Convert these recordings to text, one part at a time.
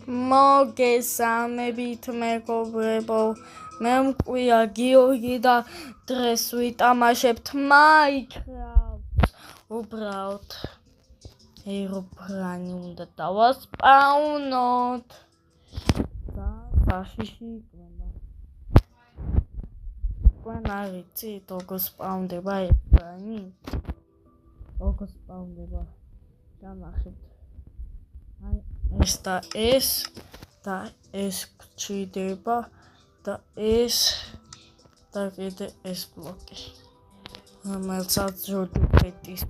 მოგესალმებით მეგობრებო, მე მკვია გიორგი და დღეს ვიტამაშებთ Minecraft. უბრალოდ ეროფრანი უნდა დავასპავნოთ და საშიში იყვება. თქვენ არიცით როგორ სპავნდება ეროფრანი? როგორ სპავნდება? განახეთ. ეს და ეს გჭირდება და ეს და კიდე ეს ბლოკი, რომელსაც ჯოჯოფეტის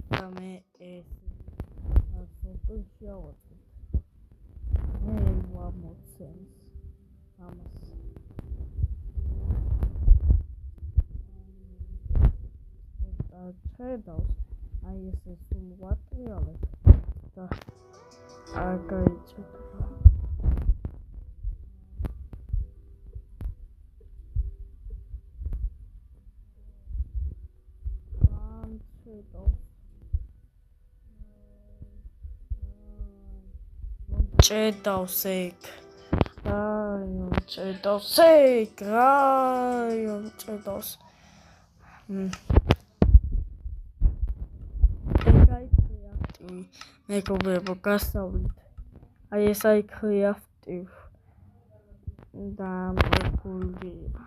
და მე ეს შევაწყვეტ. მე ვამოცენს ამას. და ხედავს, აი ესე სულ ვატრიალებ და არ გაიწვია. ჭედავს ეგ. ჭედავს ეგ. ჭედავს. მეგობრებო, გასავლით. აი ეს აი creative და მეგობრებო.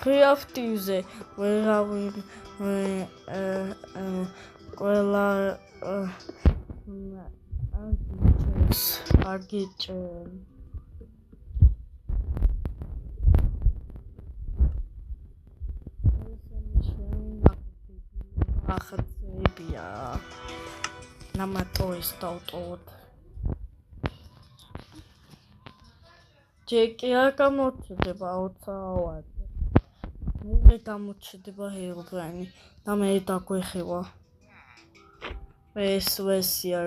Creative-ზე ვერავინ ყველა აგიჭენ. ახაცებია. ნამატოეს დავტოვოთ. ჯეკი არ გამოჩნდება 20 ვატზე. მე გამოჩნდება ეროფრანი და მე დაგვეხება. ეს ვერსია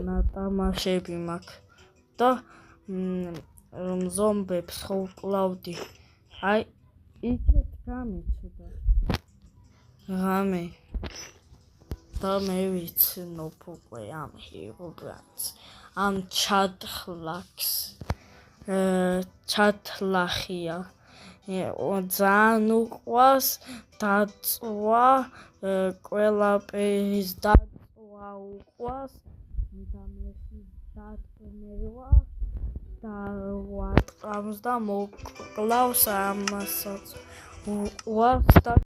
ნატამაშები მაქვს და ზომბებს ხო ვკლავდი. აი იქეთ გამიჩნდა. რამე და მე ვიცნობ უკვე ამ ეროფრანს, ამ ჩათლახია. ძალიან უყვარს დაწვა, ყველაფერის დაწვა უყვარს და მე დაწნევა და ვატყამს და მოკლავს ამასაც უყვარს და